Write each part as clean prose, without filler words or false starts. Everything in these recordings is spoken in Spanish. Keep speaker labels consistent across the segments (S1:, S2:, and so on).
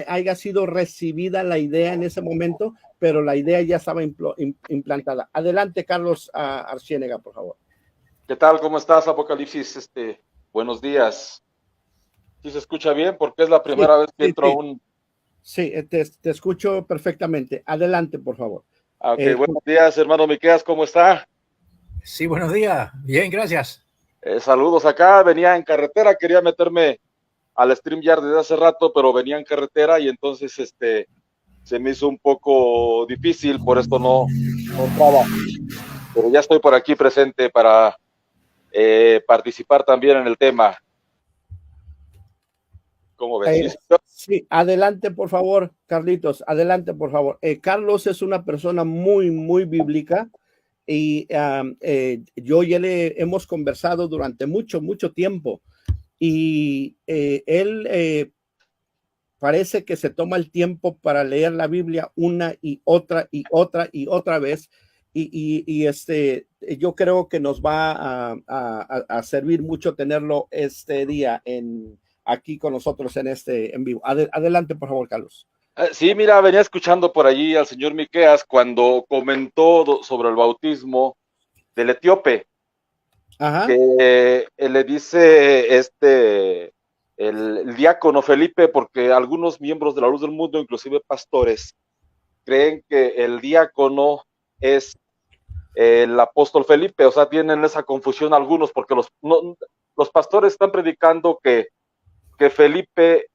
S1: haya sido recibida la idea en ese momento, pero la idea ya estaba implantada. Adelante, Carlos Arciénega, por favor.
S2: ¿Qué tal? ¿Cómo estás, Apocalipsis? Buenos días. ¿Sí se escucha bien? Porque es la primera vez que entro a un...
S1: Sí, te escucho perfectamente. Adelante, por favor.
S2: Ok, buenos días, hermano Miqueas, ¿cómo está?
S3: Sí, buenos días. Bien, gracias.
S2: Saludos acá. Venía en carretera, quería meterme al StreamYard desde hace rato, pero venía en carretera y entonces se me hizo un poco difícil, por esto no entraba. Pero ya estoy por aquí presente para participar también en el tema. ¿Cómo ves?
S1: Sí, adelante, por favor, Carlitos, adelante, por favor. Carlos es una persona muy, muy bíblica y yo ya le hemos conversado durante mucho, mucho tiempo y él parece que se toma el tiempo para leer la Biblia una y otra y otra y otra vez. Yo creo que nos va a servir mucho tenerlo este día aquí con nosotros en vivo. Adelante, por favor, Carlos.
S2: Sí, mira, venía escuchando por allí al señor Miqueas cuando comentó sobre el bautismo del etíope.
S1: Ajá.
S2: Que le dice el diácono Felipe, porque algunos miembros de la Luz del Mundo, inclusive pastores, creen que el diácono es el apóstol Felipe, o sea, tienen esa confusión algunos, porque los pastores están predicando que Felipe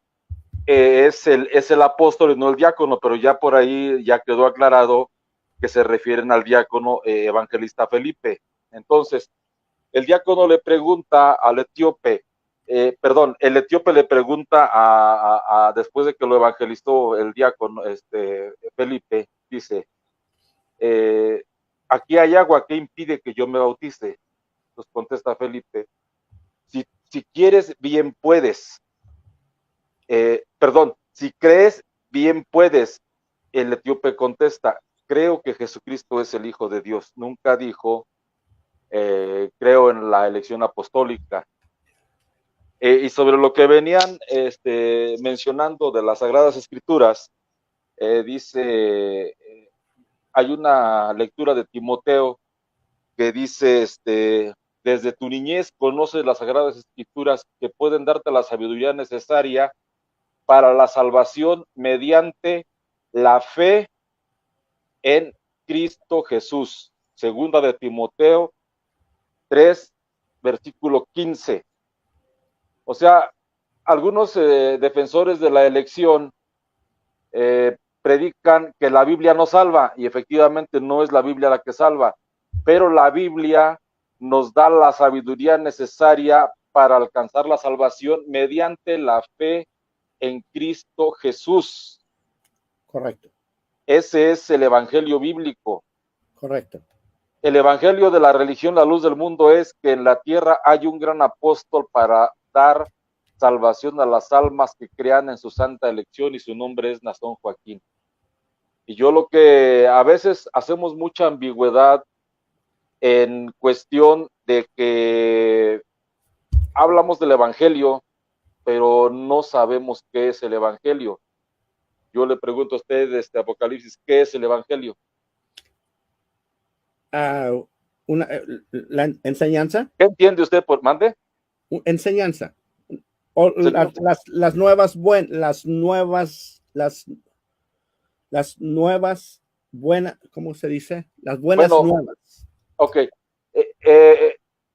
S2: es el apóstol y no el diácono, pero ya por ahí ya quedó aclarado que se refieren al diácono evangelista Felipe. Entonces, el diácono le pregunta al etíope, el etíope le pregunta después de que lo evangelizó el diácono Felipe, dice, aquí hay agua, ¿qué impide que yo me bautice? Entonces contesta Felipe, si quieres, bien puedes. Si crees, bien puedes. El etíope contesta, creo que Jesucristo es el Hijo de Dios. Nunca dijo, creo en la elección apostólica. Y sobre lo que venían mencionando de las Sagradas Escrituras, dice, hay una lectura de Timoteo que dice, desde tu niñez conoces las Sagradas Escrituras que pueden darte la sabiduría necesaria para la salvación mediante la fe en Cristo Jesús. Segunda de Timoteo 3, versículo 15. O sea, algunos defensores de la elección predican que la Biblia no salva, y efectivamente no es la Biblia la que salva, pero la Biblia nos da la sabiduría necesaria para alcanzar la salvación mediante la fe en Cristo Jesús.
S1: Correcto.
S2: Ese es el evangelio bíblico.
S1: Correcto.
S2: El evangelio de la religión, la luz del mundo, es que en la tierra hay un gran apóstol para dar salvación a las almas que crean en su santa elección, y su nombre es Nazón Joaquín. Y yo lo que a veces hacemos mucha ambigüedad en cuestión de que hablamos del evangelio, pero no sabemos qué es el evangelio. Yo le pregunto a usted, Apocalipsis, ¿qué es el evangelio?
S1: La enseñanza.
S2: ¿Qué entiende usted por mande?
S1: Enseñanza. O las nuevas buenas, ¿cómo se dice? Las buenas nuevas.
S2: Ok.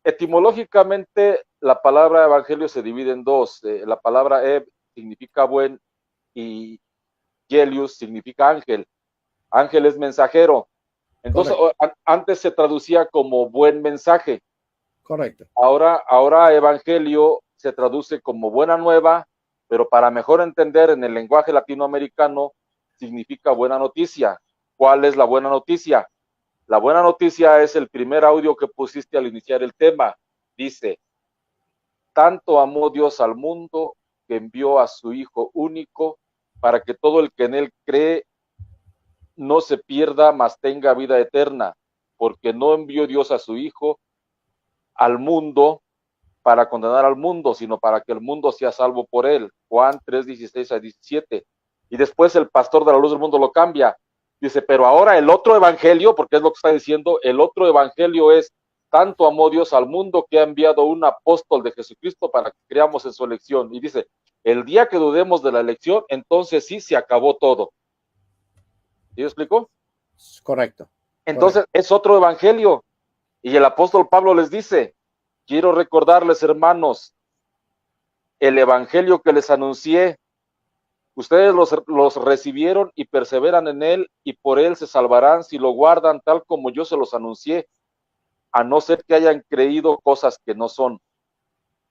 S2: Etimológicamente, la palabra evangelio se divide en dos. La palabra significa buen y Gelius significa ángel. Ángel es mensajero. Entonces, antes se traducía como buen mensaje.
S1: Correcto.
S2: Ahora evangelio se traduce como buena nueva, pero para mejor entender en el lenguaje latinoamericano, significa buena noticia. ¿Cuál es la buena noticia? La buena noticia es el primer audio que pusiste al iniciar el tema. Dice, tanto amó Dios al mundo que envió a su Hijo único para que todo el que en él cree no se pierda, mas tenga vida eterna, porque no envió Dios a su Hijo al mundo para condenar al mundo, sino para que el mundo sea salvo por él. Juan 3:16-17. Y después el pastor de la luz del mundo lo cambia. Dice, pero ahora el otro evangelio, porque es lo que está diciendo, el otro evangelio es: tanto amó Dios al mundo que ha enviado un apóstol de Jesucristo para que creamos en su elección. Y dice, el día que dudemos de la elección, entonces sí se acabó todo. ¿Sí me explico?
S1: Correcto.
S2: Entonces es otro evangelio. Y el apóstol Pablo les dice, quiero recordarles, hermanos, el evangelio que les anuncié, ustedes los recibieron y perseveran en él, y por él se salvarán si lo guardan tal como yo se los anuncié, a no ser que hayan creído cosas que no son.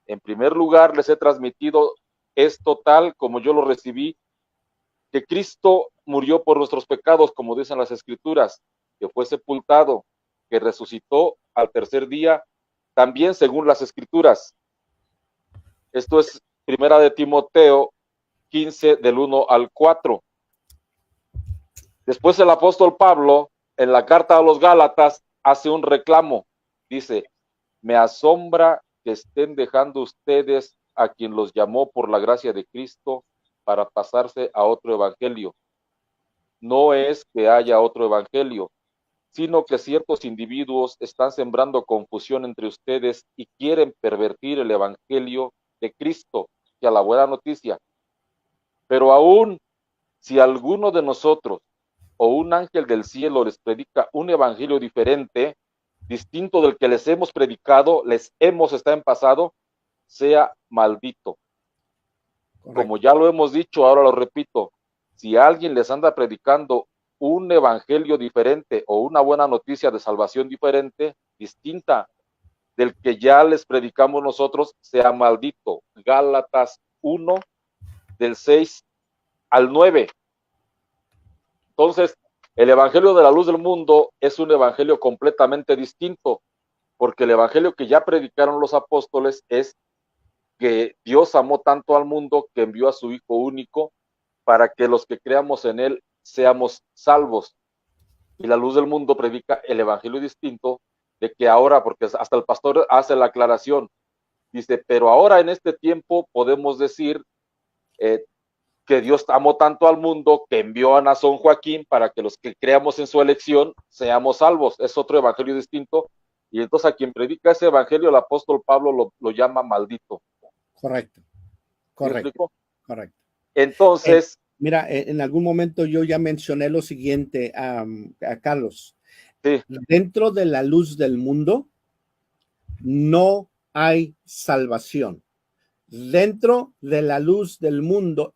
S2: En primer lugar, les he transmitido esto tal como yo lo recibí, que Cristo murió por nuestros pecados, como dicen las Escrituras, que fue sepultado, que resucitó al tercer día, también según las Escrituras. Esto es Primera de Timoteo 15, del 1 al 4. Después el apóstol Pablo, en la carta a los Gálatas, hace un reclamo. Dice, me asombra que estén dejando ustedes a quien los llamó por la gracia de Cristo para pasarse a otro evangelio. No es que haya otro evangelio, sino que ciertos individuos están sembrando confusión entre ustedes y quieren pervertir el evangelio de Cristo, que a la buena noticia. Pero aún si alguno de nosotros o un ángel del cielo les predica un evangelio diferente, distinto del que les hemos predicado, está en pasado, sea maldito. Correcto. Como ya lo hemos dicho, ahora lo repito, si alguien les anda predicando un evangelio diferente o una buena noticia de salvación diferente, distinta del que ya les predicamos nosotros, sea maldito. Gálatas 1, del 6 al 9. Entonces, el evangelio de la luz del mundo es un evangelio completamente distinto, porque el evangelio que ya predicaron los apóstoles es que Dios amó tanto al mundo que envió a su Hijo único para que los que creamos en él seamos salvos. Y la luz del mundo predica el evangelio distinto de que ahora, porque hasta el pastor hace la aclaración, dice, pero ahora en este tiempo podemos decir que Dios amó tanto al mundo que envió a Nazón Joaquín para que los que creamos en su elección seamos salvos. Es otro evangelio distinto. Y entonces a quien predica ese evangelio, el apóstol Pablo lo llama maldito.
S1: Correcto. Correcto. Correcto.
S2: Entonces.
S1: Mira, en algún momento yo ya mencioné lo siguiente a Carlos.
S2: Sí.
S1: Dentro de la luz del mundo no hay salvación. Dentro de la luz del mundo,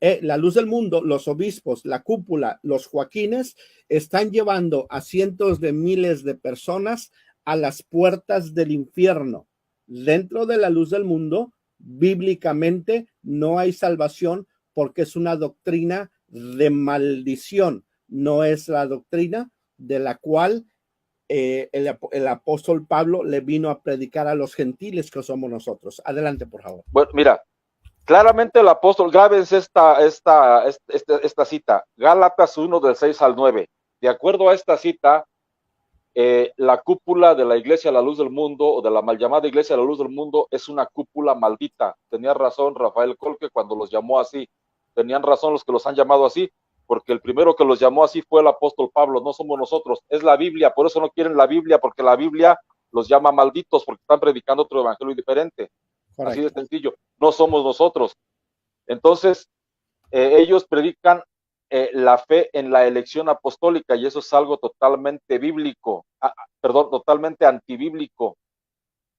S1: los obispos, la cúpula, los Joaquines están llevando a cientos de miles de personas a las puertas del infierno. Dentro de la luz del mundo, bíblicamente no hay salvación porque es una doctrina de maldición, no es la doctrina de la cual el apóstol Pablo le vino a predicar a los gentiles que somos nosotros. Adelante, por favor.
S2: Bueno, mira, claramente el apóstol, grábense esta cita, Gálatas 1, del 6 al 9. De acuerdo a esta cita, la cúpula de la Iglesia a la Luz del Mundo, o de la mal llamada Iglesia a la Luz del Mundo, es una cúpula maldita. Tenía razón Rafael Colque cuando los llamó así. Tenían razón los que los han llamado así, porque el primero que los llamó así fue el apóstol Pablo, no somos nosotros, es la Biblia. Por eso no quieren la Biblia, porque la Biblia los llama malditos, porque están predicando otro evangelio diferente. Correcto. Así de sencillo, no somos nosotros. Entonces, ellos predican la fe en la elección apostólica, y eso es algo totalmente bíblico, totalmente antibíblico,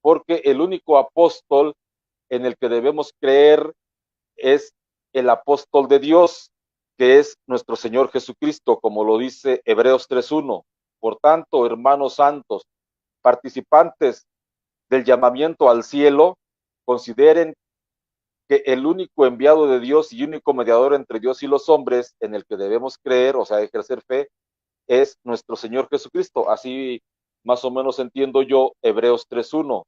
S2: porque el único apóstol en el que debemos creer es el apóstol de Dios, que es nuestro Señor Jesucristo, como lo dice Hebreos 3:1. Por tanto, hermanos santos, participantes del llamamiento al cielo, consideren que el único enviado de Dios y único mediador entre Dios y los hombres en el que debemos creer, o sea, ejercer fe, es nuestro Señor Jesucristo. Así más o menos entiendo yo Hebreos 3:1.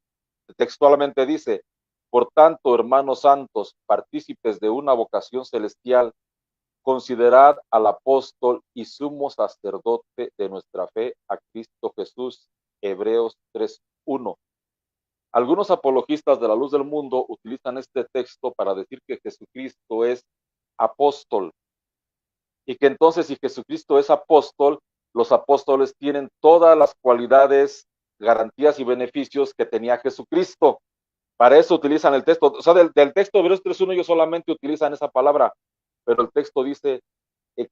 S2: Textualmente dice, por tanto, hermanos santos, partícipes de una vocación celestial, considerad al apóstol y sumo sacerdote de nuestra fe, a Cristo Jesús. Hebreos 3:1. Algunos apologistas de la luz del mundo utilizan este texto para decir que Jesucristo es apóstol, y que entonces si Jesucristo es apóstol, los apóstoles tienen todas las cualidades, garantías y beneficios que tenía Jesucristo. Para eso utilizan el texto, o sea, del texto de Hebreos 3:1 ellos solamente utilizan esa palabra, pero el texto dice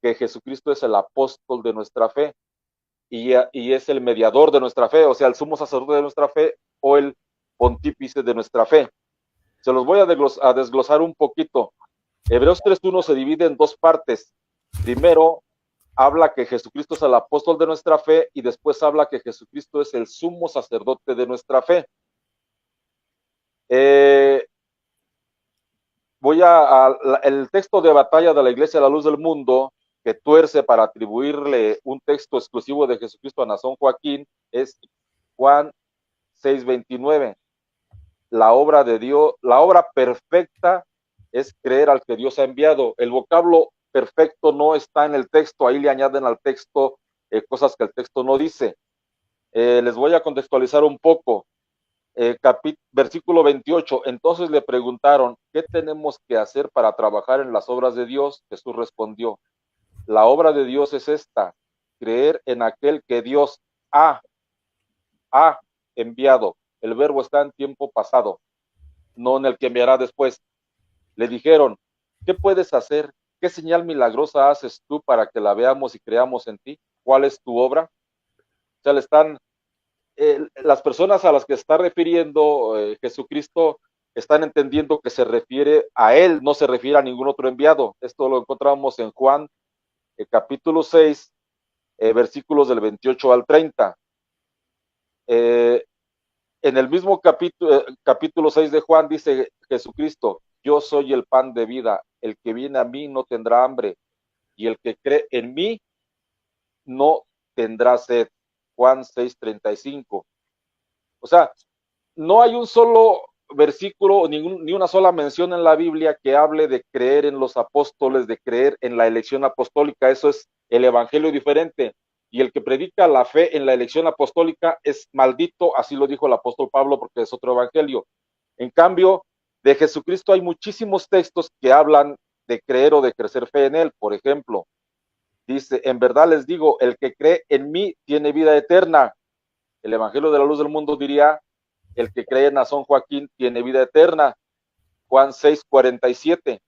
S2: que Jesucristo es el apóstol de nuestra fe y es el mediador de nuestra fe, o sea, el sumo sacerdote de nuestra fe o el pontífice de nuestra fe. Se los voy a desglosar un poquito. Hebreos 3:1 se divide en dos partes. Primero, habla que Jesucristo es el apóstol de nuestra fe y después habla que Jesucristo es el sumo sacerdote de nuestra fe. El texto de batalla de la Iglesia de la Luz del Mundo, que tuerce para atribuirle un texto exclusivo de Jesucristo a Nazón Joaquín, es Juan 6:29. La obra de Dios, la obra perfecta es creer al que Dios ha enviado. El vocablo perfecto no está en el texto, ahí le añaden al texto cosas que el texto no dice. Les voy a contextualizar un poco. Versículo 28, entonces le preguntaron, ¿qué tenemos que hacer para trabajar en las obras de Dios? Jesús respondió, la obra de Dios es esta, creer en aquel que Dios ha enviado. El verbo está en tiempo pasado, no en el que enviará después. Le dijeron, ¿qué puedes hacer? ¿Qué señal milagrosa haces tú para que la veamos y creamos en ti? ¿Cuál es tu obra? O sea, las personas a las que está refiriendo Jesucristo están entendiendo que se refiere a él, no se refiere a ningún otro enviado. Esto lo encontramos en Juan capítulo 6, versículos del 28 al 30. En el mismo capítulo 6 de Juan dice Jesucristo, yo soy el pan de vida, el que viene a mí no tendrá hambre, y el que cree en mí no tendrá sed. Juan 6:35. O sea, no hay un solo versículo, ni una sola mención en la Biblia que hable de creer en los apóstoles, de creer en la elección apostólica. Eso es el evangelio diferente. Y el que predica la fe en la elección apostólica es maldito, así lo dijo el apóstol Pablo, porque es otro evangelio. En cambio, de Jesucristo hay muchísimos textos que hablan de creer o de crecer fe en él. Por ejemplo, dice, en verdad les digo, el que cree en mí tiene vida eterna. El evangelio de la luz del mundo diría, el que cree en Nazón Joaquín tiene vida eterna. Juan 6:47.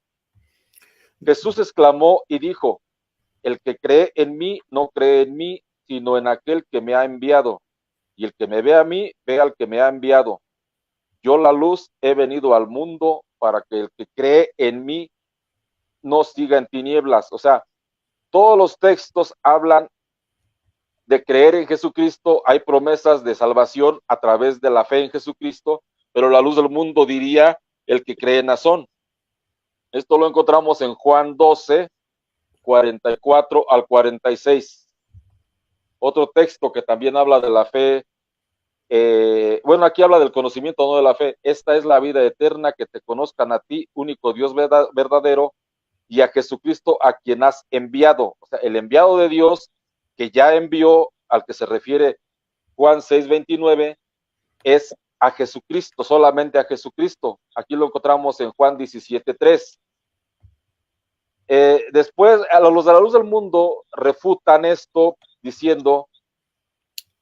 S2: Jesús exclamó y dijo, el que cree en mí no cree en mí, sino en aquel que me ha enviado. Y el que me ve a mí, ve al que me ha enviado. Yo la luz he venido al mundo para que el que cree en mí no siga en tinieblas. O sea, todos los textos hablan de creer en Jesucristo, hay promesas de salvación a través de la fe en Jesucristo, pero la luz del mundo diría el que cree en Nazón. Esto lo encontramos en Juan 12, 44 al 46. Otro texto que también habla de la fe, bueno, aquí habla del conocimiento, no de la fe. Esta es la vida eterna, que te conozcan a ti, único Dios verdadero, y a Jesucristo a quien has enviado. O sea, el enviado de Dios que ya envió, al que se refiere Juan 6:29, es a Jesucristo, solamente a Jesucristo. Aquí lo encontramos en Juan 17:3. Después, los de la luz del mundo refutan esto diciendo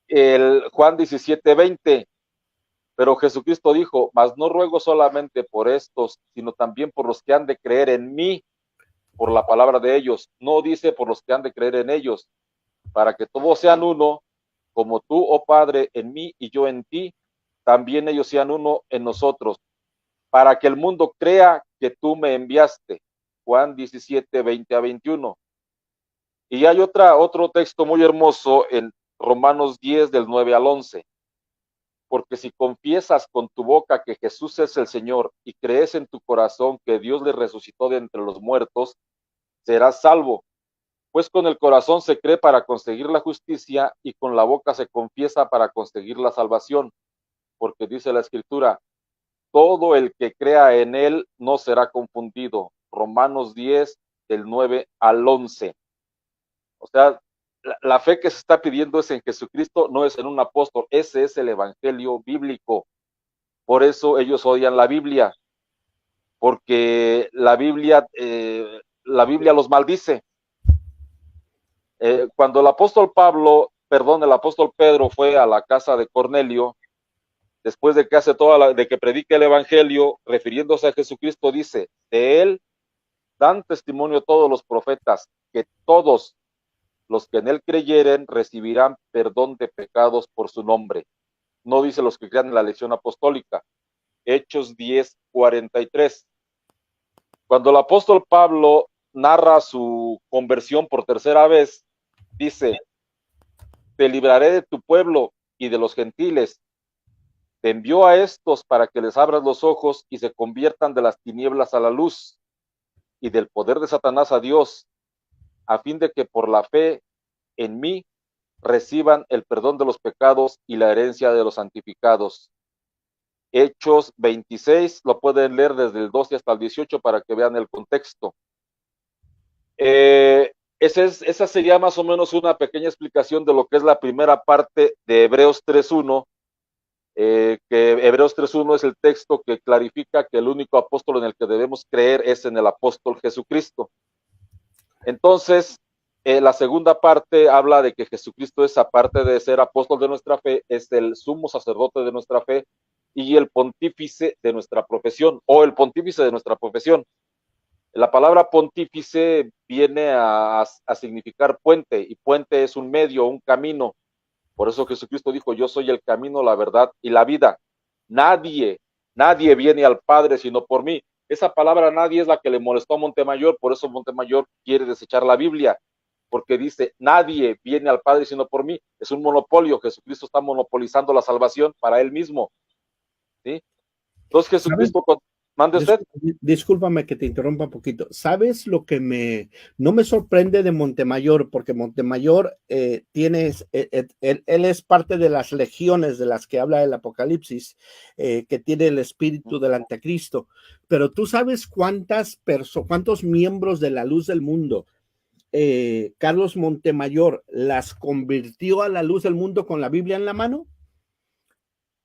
S2: el Juan 17:20, pero Jesucristo dijo, mas no ruego solamente por estos, sino también por los que han de creer en mí, por la palabra de ellos. No dice por los que han de creer en ellos, para que todos sean uno, como tú, oh Padre, en mí y yo en ti, también ellos sean uno en nosotros, para que el mundo crea que tú me enviaste. Juan 17:20-21. Y hay otro texto muy hermoso en Romanos 10, del 9 al 11. Porque si confiesas con tu boca que Jesús es el Señor y crees en tu corazón que Dios le resucitó de entre los muertos, serás salvo. Pues con el corazón se cree para conseguir la justicia y con la boca se confiesa para conseguir la salvación. Porque dice la Escritura, todo el que crea en él no será confundido. Romanos 10, del 9 al 11. O sea, la fe que se está pidiendo es en Jesucristo, no es en un apóstol. Ese es el evangelio bíblico. Por eso ellos odian la Biblia, porque la Biblia los maldice. Cuando el apóstol Pedro fue a la casa de Cornelio, después de que hace de que predica el evangelio, refiriéndose a Jesucristo, dice: de él dan testimonio todos los profetas, que todos los que en él creyeren recibirán perdón de pecados por su nombre. No dice los que crean en la lección apostólica. Hechos 10:43. Cuando el apóstol Pablo narra su conversión por tercera vez, dice: te libraré de tu pueblo y de los gentiles. Te envió a estos para que les abras los ojos y se conviertan de las tinieblas a la luz y del poder de Satanás a Dios, a fin de que por la fe en mí reciban el perdón de los pecados y la herencia de los santificados. Hechos 26, lo pueden leer desde el 12 hasta el 18 para que vean el contexto. Esa sería más o menos una pequeña explicación de lo que es la primera parte de Hebreos 3:1, que Hebreos 3:1 es el texto que clarifica que el único apóstol en el que debemos creer es en el apóstol Jesucristo. Entonces, la segunda parte habla de que Jesucristo es, aparte de ser apóstol de nuestra fe, es el sumo sacerdote de nuestra fe y el pontífice de nuestra profesión, o el pontífice de nuestra profesión. La palabra pontífice viene a significar puente, y puente es un medio, un camino. Por eso Jesucristo dijo: yo soy el camino, la verdad y la vida. Nadie viene al Padre sino por mí. Esa palabra nadie es la que le molestó a Montemayor, por eso Montemayor quiere desechar la Biblia, porque dice: nadie viene al Padre sino por mí. Es un monopolio. Jesucristo está monopolizando la salvación para él mismo, ¿sí? Entonces Jesucristo... Mande usted.
S1: Discúlpame que te interrumpa un poquito. ¿Sabes lo que no me sorprende de Montemayor? Porque Montemayor él es parte de las legiones de las que habla el Apocalipsis, que tiene el espíritu del anticristo. Pero tú sabes cuántos miembros de la luz del mundo Carlos Montemayor las convirtió a la luz del mundo con la Biblia en la mano?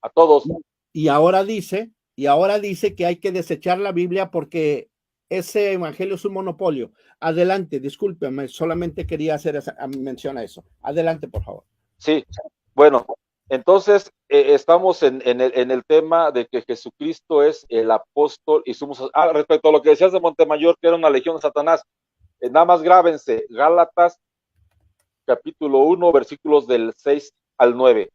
S2: A todos.
S1: Y ahora dice que hay que desechar la Biblia porque ese evangelio es un monopolio. Adelante, discúlpeme, solamente quería hacer mención a eso. Adelante, por favor.
S2: Sí, bueno, entonces estamos en el tema de que Jesucristo es el apóstol y somos... respecto a lo que decías de Montemayor, que era una legión de Satanás, nada más grábense, Gálatas capítulo 1, versículos del 6 al 9.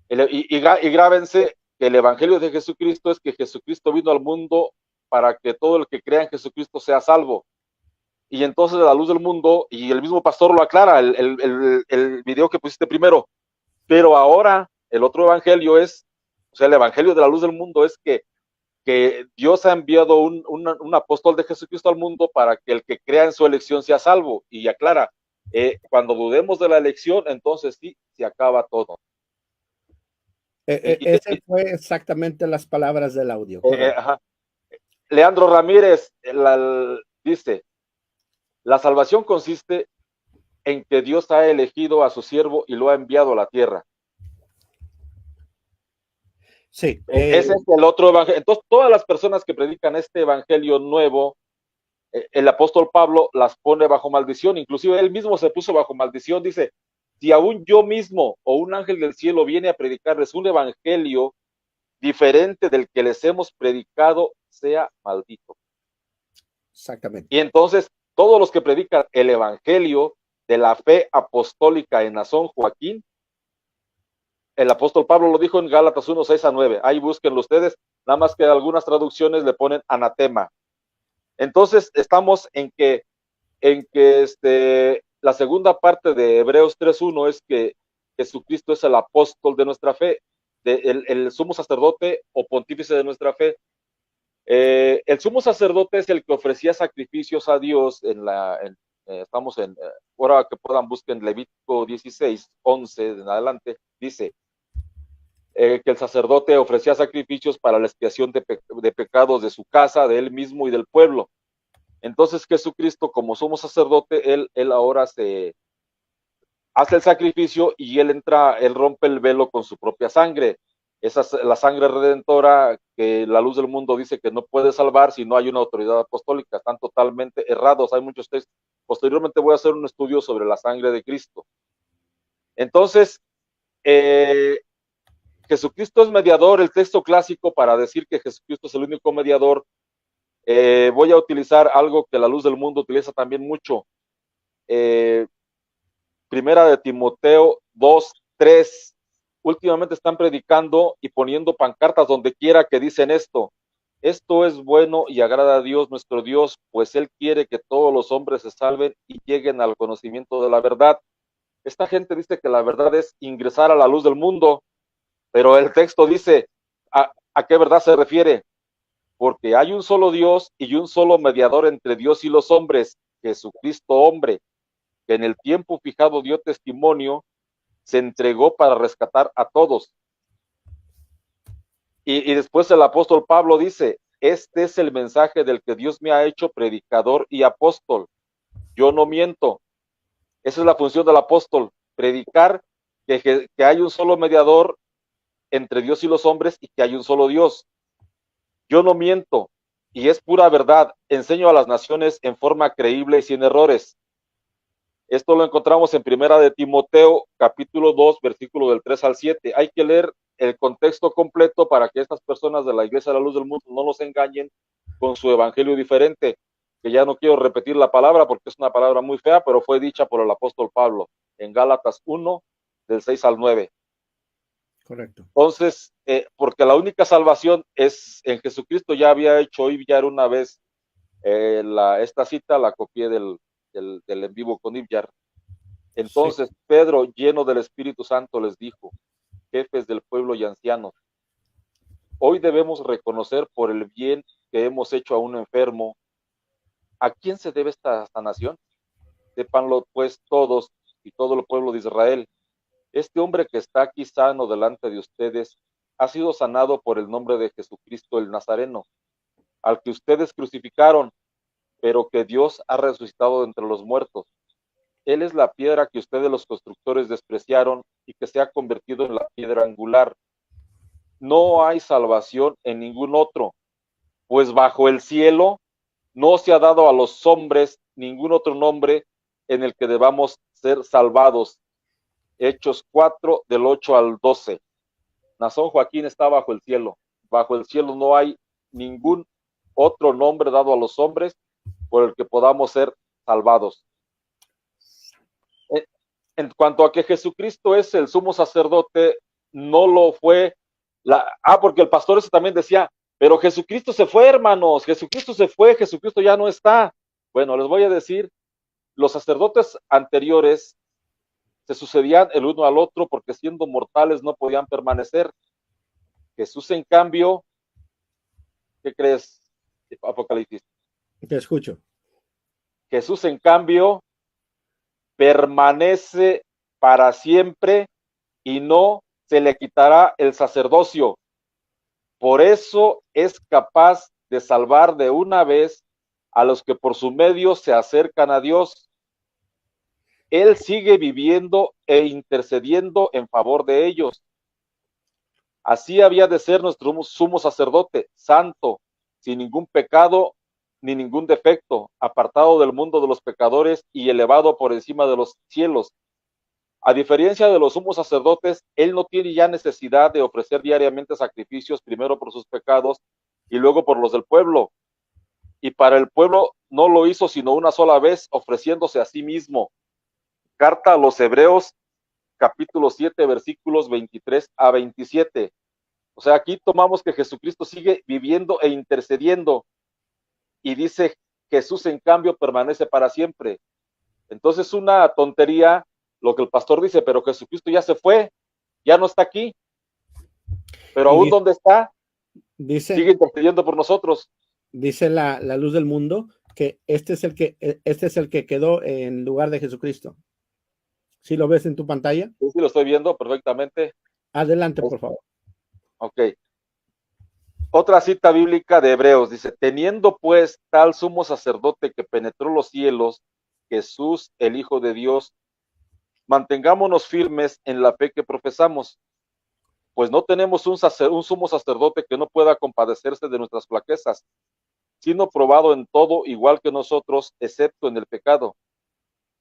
S2: Y grábense que el evangelio de Jesucristo es que Jesucristo vino al mundo para que todo el que crea en Jesucristo sea salvo. Y entonces la luz del mundo, y el mismo pastor lo aclara, el video que pusiste primero, pero ahora el otro evangelio es, o sea, el evangelio de la luz del mundo es que Dios ha enviado un apóstol de Jesucristo al mundo para que el que crea en su elección sea salvo. Y aclara, cuando dudemos de la elección, entonces sí, se acaba todo.
S1: Ese fue exactamente las palabras del audio.
S2: Leandro Ramírez dice: la salvación consiste en que Dios ha elegido a su siervo y lo ha enviado a la tierra.
S1: Sí.
S2: Ese es el otro evangelio. Entonces, todas las personas que predican este evangelio nuevo, el apóstol Pablo las pone bajo maldición. Inclusive él mismo se puso bajo maldición. Dice: si aún yo mismo o un ángel del cielo viene a predicarles un evangelio diferente del que les hemos predicado, sea maldito.
S1: Exactamente.
S2: Y entonces todos los que predican el evangelio de la fe apostólica en Nazón Joaquín, el apóstol Pablo lo dijo en Gálatas 1, 6 a 9, ahí búsquenlo ustedes, nada más que algunas traducciones le ponen anatema. Entonces estamos en que la segunda parte de Hebreos 3:1 es que Jesucristo es el apóstol de nuestra fe, el sumo sacerdote o pontífice de nuestra fe. El sumo sacerdote es el que ofrecía sacrificios a Dios estamos en, ahora que puedan busquen Levítico 16, 11 en adelante, dice que el sacerdote ofrecía sacrificios para la expiación de pecados de su casa, de él mismo y del pueblo. Entonces Jesucristo, como sumo sacerdote, él ahora hace el sacrificio y él rompe el velo con su propia sangre. Esa es la sangre redentora que la luz del mundo dice que no puede salvar si no hay una autoridad apostólica. Están totalmente errados. Hay muchos textos. Posteriormente voy a hacer un estudio sobre la sangre de Cristo. Entonces, Jesucristo es mediador. El texto clásico para decir que Jesucristo es el único mediador, voy a utilizar algo que la luz del mundo utiliza también mucho. Primera de Timoteo 2:3. Últimamente están predicando y poniendo pancartas donde quiera que dicen esto. Esto es bueno y agrada a Dios nuestro Dios, pues Él quiere que todos los hombres se salven y lleguen al conocimiento de la verdad. Esta gente dice que la verdad es ingresar a la luz del mundo, pero el texto dice, ¿a qué verdad se refiere? Porque hay un solo Dios y un solo mediador entre Dios y los hombres, Jesucristo hombre, que en el tiempo fijado dio testimonio, se entregó para rescatar a todos. Y después el apóstol Pablo dice, este es el mensaje del que Dios me ha hecho predicador y apóstol. Yo no miento. Esa es la función del apóstol, predicar que hay un solo mediador entre Dios y los hombres y que hay un solo Dios. Yo no miento y es pura verdad. Enseño a las naciones en forma creíble y sin errores. Esto lo encontramos en Primera de Timoteo, capítulo 2, versículo del 3 al 7. Hay que leer el contexto completo para que estas personas de la Iglesia de la Luz del Mundo no nos engañen con su evangelio diferente, que ya no quiero repetir la palabra porque es una palabra muy fea, pero fue dicha por el apóstol Pablo en Gálatas 1, del 6 al 9.
S1: Correcto.
S2: Entonces, porque la única salvación es en Jesucristo. Ya había hecho hoy ya una vez esta cita, la copié del en vivo con Ibjar. Entonces, sí. Pedro, lleno del Espíritu Santo, les dijo, jefes del pueblo y ancianos, hoy debemos reconocer por el bien que hemos hecho a un enfermo. ¿A quién se debe esta sanación? Sépanlo pues todos y todo el pueblo de Israel. Este hombre que está aquí sano delante de ustedes ha sido sanado por el nombre de Jesucristo el Nazareno, al que ustedes crucificaron, pero que Dios ha resucitado de entre los muertos. Él es la piedra que ustedes los constructores despreciaron y que se ha convertido en la piedra angular. No hay salvación en ningún otro, pues bajo el cielo no se ha dado a los hombres ningún otro nombre en el que debamos ser salvados. Hechos 4, del 8 al 12. Nazón Joaquín está bajo el cielo. Bajo el cielo no hay ningún otro nombre dado a los hombres por el que podamos ser salvados. En cuanto a que Jesucristo es el sumo sacerdote, no lo fue. Porque el pastor ese también decía, pero Jesucristo se fue, hermanos, Jesucristo se fue, Jesucristo ya no está. Bueno, les voy a decir, los sacerdotes anteriores se sucedían el uno al otro porque siendo mortales no podían permanecer. Jesús, en cambio, ¿qué crees, Apocalipsis?
S1: Te escucho.
S2: Jesús, en cambio, permanece para siempre y no se le quitará el sacerdocio. Por eso es capaz de salvar de una vez a los que por su medio se acercan a Dios. Él sigue viviendo e intercediendo en favor de ellos. Así había de ser nuestro sumo sacerdote, santo, sin ningún pecado ni ningún defecto, apartado del mundo de los pecadores y elevado por encima de los cielos. A diferencia de los sumos sacerdotes, él no tiene ya necesidad de ofrecer diariamente sacrificios, primero por sus pecados y luego por los del pueblo. Y para el pueblo no lo hizo sino una sola vez, ofreciéndose a sí mismo. Carta a los Hebreos, capítulo 7, versículos 23 a 27. O sea, aquí tomamos que Jesucristo sigue viviendo e intercediendo. Y dice, Jesús en cambio permanece para siempre. Entonces una tontería lo que el pastor dice, pero Jesucristo ya se fue, ya no está aquí. Pero aún donde está, sigue intercediendo por nosotros.
S1: Dice la luz del mundo que este es el que quedó en lugar de Jesucristo. ¿Sí lo ves en tu pantalla?
S2: Sí, lo estoy viendo perfectamente.
S1: Adelante, por favor.
S2: Ok. Otra cita bíblica de Hebreos dice, teniendo pues tal sumo sacerdote que penetró los cielos, Jesús, el Hijo de Dios, mantengámonos firmes en la fe que profesamos, pues no tenemos un sumo sacerdote que no pueda compadecerse de nuestras flaquezas, sino probado en todo igual que nosotros, excepto en el pecado.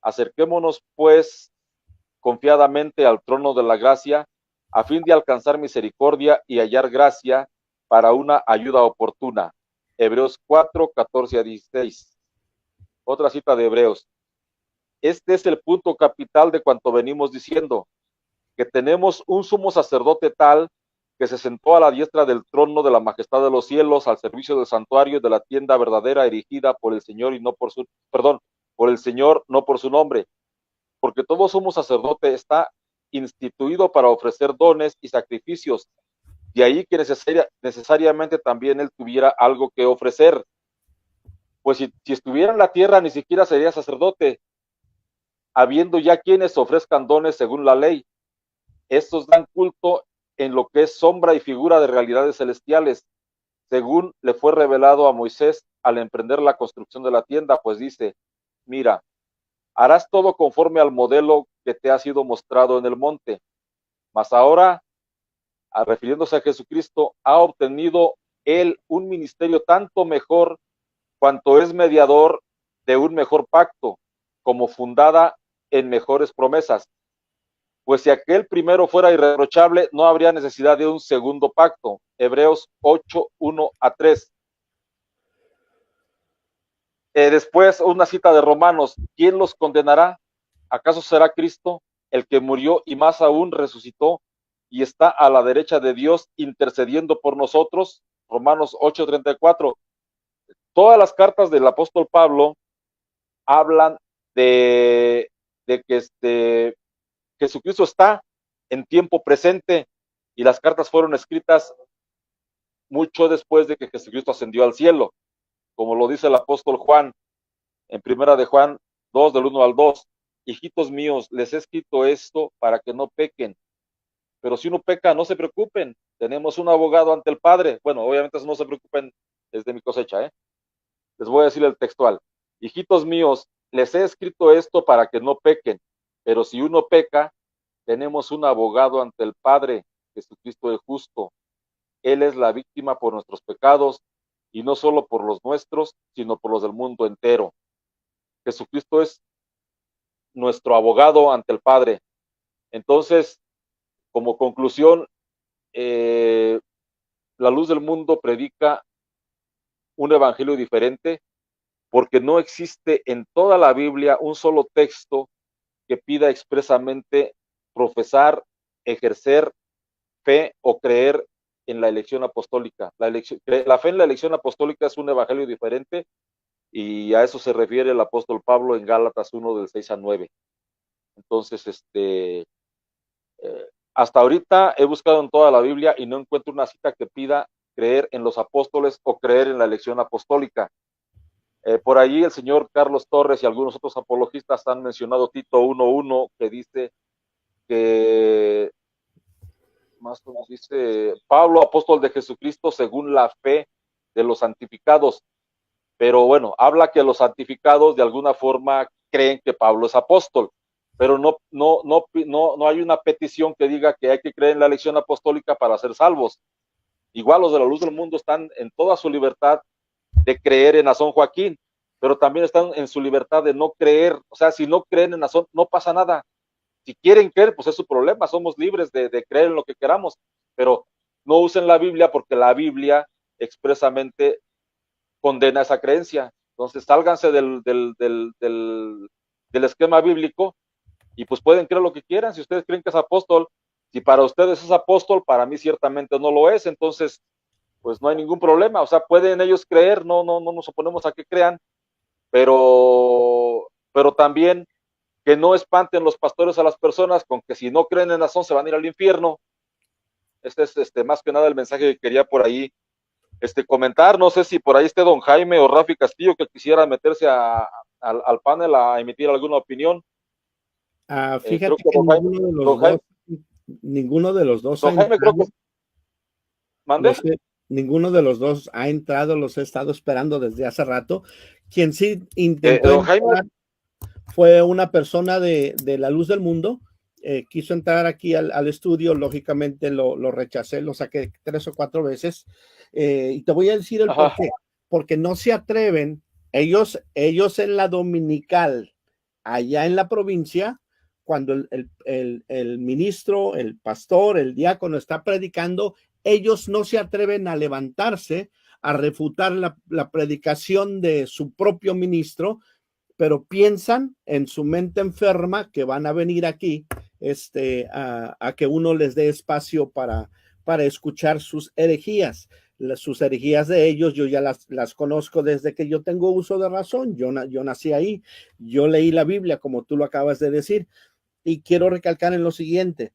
S2: Acerquémonos, pues, confiadamente al trono de la gracia, a fin de alcanzar misericordia y hallar gracia para una ayuda oportuna. Hebreos 4, 14 a 16. Otra cita de Hebreos. Este es el punto capital de cuanto venimos diciendo, que tenemos un sumo sacerdote tal que se sentó a la diestra del trono de la majestad de los cielos, al servicio del santuario de la tienda verdadera erigida por el Señor y no por su, perdón, por el Señor, no por su nombre, porque todo sumo sacerdote está instituido para ofrecer dones y sacrificios, de ahí que necesariamente también él tuviera algo que ofrecer. Pues si estuviera en la tierra ni siquiera sería sacerdote, habiendo ya quienes ofrezcan dones según la ley. Estos dan culto en lo que es sombra y figura de realidades celestiales, según le fue revelado a Moisés al emprender la construcción de la tienda, pues dice, mira, harás todo conforme al modelo que te ha sido mostrado en el monte. Mas ahora, refiriéndose a Jesucristo, ha obtenido él un ministerio tanto mejor cuanto es mediador de un mejor pacto, como fundada en mejores promesas. Pues si aquel primero fuera irreprochable, no habría necesidad de un segundo pacto. Hebreos 8, 1 a 3. Después, una cita de Romanos. ¿Quién los condenará? ¿Acaso será Cristo, el que murió y más aún resucitó y está a la derecha de Dios intercediendo por nosotros? Romanos 8, 34. Todas las cartas del apóstol Pablo hablan de que Jesucristo está en tiempo presente y las cartas fueron escritas mucho después de que Jesucristo ascendió al cielo, como lo dice el apóstol Juan en primera de Juan 2 del 1 al 2. Hijitos míos, les he escrito esto para que no pequen, pero si uno peca, no se preocupen, tenemos un abogado ante el Padre. Bueno, obviamente no se preocupen, es de mi cosecha, Les voy a decir el textual. Hijitos míos, les he escrito esto para que no pequen, pero si uno peca, tenemos un abogado ante el Padre, Jesucristo el justo. Él es la víctima por nuestros pecados, y no solo por los nuestros, sino por los del mundo entero. Jesucristo es nuestro abogado ante el Padre. Entonces, como conclusión, la luz del mundo predica un evangelio diferente, porque no existe en toda la Biblia un solo texto que pida expresamente profesar, ejercer fe o creer en la elección apostólica. La fe en la elección apostólica es un evangelio diferente, y a eso se refiere el apóstol Pablo en Gálatas 1 del 6 al 9. Entonces, hasta ahorita he buscado en toda la Biblia y no encuentro una cita que pida creer en los apóstoles o creer en la elección apostólica. Por ahí el señor Carlos Torres y algunos otros apologistas han mencionado Tito 1:1, que dice que más o menos dice Pablo, apóstol de Jesucristo según la fe de los santificados. Pero bueno, habla que los santificados de alguna forma creen que Pablo es apóstol, pero no hay una petición que diga que hay que creer en la elección apostólica para ser salvos. Igual los de la luz del mundo están en toda su libertad de creer en Nazón Joaquín, pero también están en su libertad de no creer. O sea, si no creen en Nazón, no pasa nada. Si quieren creer, pues es su problema, somos libres de creer en lo que queramos, pero no usen la Biblia, porque la Biblia expresamente condena esa creencia. Entonces sálganse del esquema bíblico y pues pueden creer lo que quieran. Si ustedes creen que es apóstol, si para ustedes es apóstol, para mí ciertamente no lo es. Entonces pues no hay ningún problema. O sea, pueden ellos creer, no nos oponemos a que crean, pero también que no espanten los pastores a las personas con que si no creen en Nazón se van a ir al infierno. Este es más que nada el mensaje que quería por ahí comentar. No sé si por ahí esté don Jaime o Rafi Castillo, que quisiera meterse al panel a emitir alguna opinión.
S1: Fíjate que ninguno de los dos
S2: don Jaime, creo que ¿mande?
S1: Ninguno de los dos ha entrado, los he estado esperando desde hace rato. Quien sí intentó
S2: don Jaime
S1: fue una persona de la luz del mundo, quiso entrar aquí al estudio, lógicamente lo rechacé, lo saqué 3 o 4 veces, y te voy a decir el por qué, porque no se atreven, ellos en la dominical, allá en la provincia, cuando el ministro, el pastor, el diácono está predicando, ellos no se atreven a levantarse a refutar la predicación de su propio ministro, pero piensan en su mente enferma que van a venir aquí a que uno les dé espacio para escuchar sus herejías. Sus herejías de ellos, yo ya las conozco desde que yo tengo uso de razón. Yo nací ahí, yo leí la Biblia, como tú lo acabas de decir, y quiero recalcar en lo siguiente.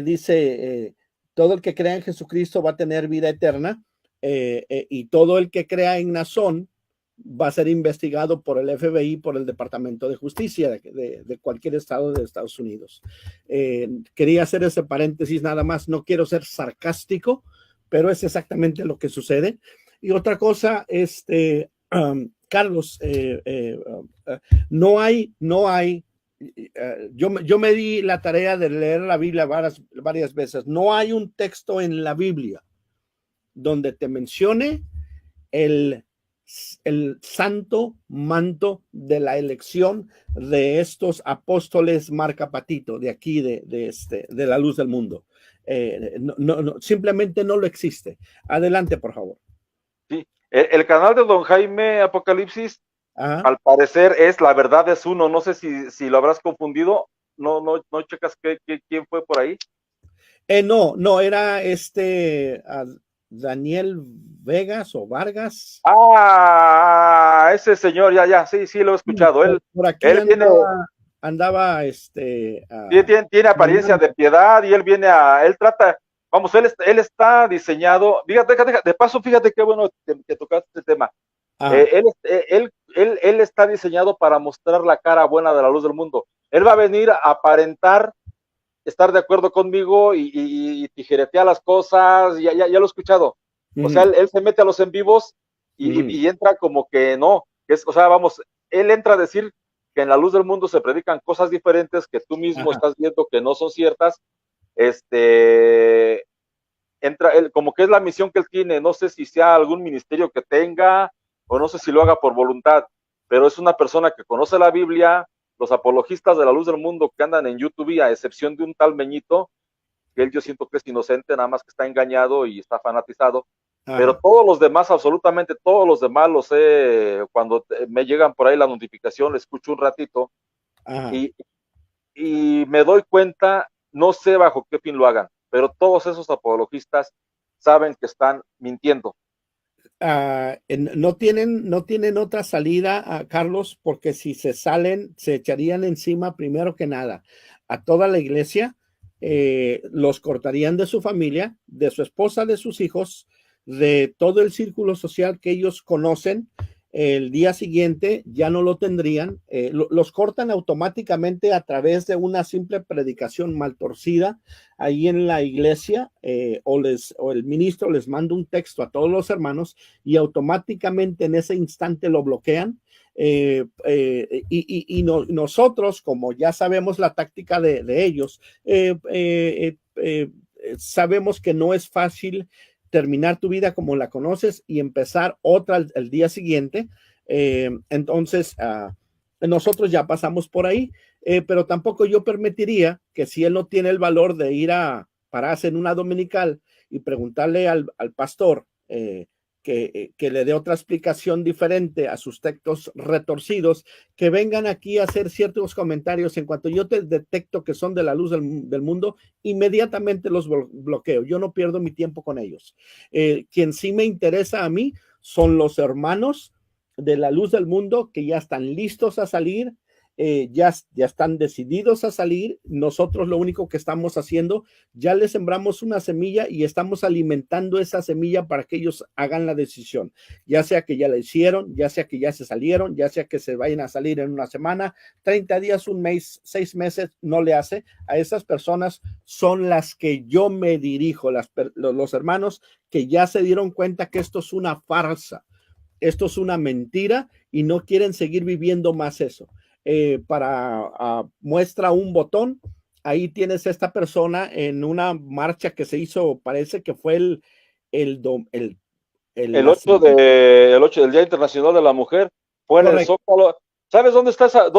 S1: Dice, todo el que crea en Jesucristo va a tener vida eterna, y todo el que crea en Nazón va a ser investigado por el FBI, por el Departamento de Justicia de cualquier estado de Estados Unidos. Quería hacer ese paréntesis nada más, no quiero ser sarcástico, pero es exactamente lo que sucede. Y otra cosa, Carlos, no hay, yo me di la tarea de leer la Biblia varias veces. No hay un texto en la Biblia donde te mencione el santo manto de la elección de estos apóstoles marcapatito de aquí, de la luz del mundo. No, simplemente no lo existe. Adelante, por favor.
S2: Sí, el canal de Don Jaime Apocalipsis, al parecer es La Verdad es Uno. No sé si lo habrás confundido. No checas quién fue por ahí.
S1: No, era Daniel Vegas o Vargas.
S2: Ese señor, ya, sí lo he escuchado.
S1: Por aquí andaba
S2: tiene apariencia de piedad y él trata, vamos, él está diseñado, de paso, fíjate qué bueno que tocaste este tema. Él está diseñado para mostrar la cara buena de la luz del mundo. Él va a venir a aparentar estar de acuerdo conmigo y tijeretea las cosas, ya lo he escuchado. O sea, él se mete a los en vivos y entra como que no, o sea, vamos, él entra a decir que en la luz del mundo se predican cosas diferentes que tú mismo estás viendo que no son ciertas. Entra él, como que es la misión que él tiene, no sé si sea algún ministerio que tenga, o no sé si lo haga por voluntad, pero es una persona que conoce la Biblia. Los apologistas de la luz del mundo que andan en YouTube, a excepción de un tal Meñito, que él yo siento que es inocente, nada más que está engañado y está fanatizado, pero todos los demás, absolutamente todos los demás, los sé, cuando me llegan por ahí la notificación, le escucho un ratito, y me doy cuenta, no sé bajo qué fin lo hagan, pero todos esos apologistas saben que están mintiendo.
S1: No tienen otra salida, Carlos, porque si se salen, se echarían encima primero que nada a toda la iglesia, los cortarían de su familia, de su esposa, de sus hijos, de todo el círculo social que ellos conocen. El día siguiente ya no lo tendrían, los cortan automáticamente a través de una simple predicación mal torcida ahí en la iglesia, o el ministro les manda un texto a todos los hermanos y automáticamente en ese instante lo bloquean. Nosotros, como ya sabemos la táctica de ellos, sabemos que no es fácil terminar tu vida como la conoces y empezar otra el día siguiente. Entonces, nosotros ya pasamos por ahí, pero tampoco yo permitiría que si él no tiene el valor de ir a pararse en una dominical y preguntarle al pastor que le dé otra explicación diferente a sus textos retorcidos, que vengan aquí a hacer ciertos comentarios. En cuanto yo te detecto que son de la luz del mundo, inmediatamente los bloqueo. Yo no pierdo mi tiempo con ellos. Quien sí me interesa a mí son los hermanos de la luz del mundo que ya están listos a salir, ya están decididos a salir. Nosotros lo único que estamos haciendo, ya les sembramos una semilla y estamos alimentando esa semilla para que ellos hagan la decisión, ya sea que ya la hicieron, ya sea que ya se salieron, ya sea que se vayan a salir en una semana, 30 días, un mes, 6 meses, no le hace. A esas personas son las que yo me dirijo, los hermanos que ya se dieron cuenta que esto es una farsa, esto es una mentira y no quieren seguir viviendo más eso. Para muestra un botón, ahí tienes a esta persona en una marcha que se hizo, parece que fue el, dom- el,
S2: El 8 del Día Internacional de la Mujer fue en el
S1: correcto.
S2: Zócalo. ¿Sabes dónde está esa?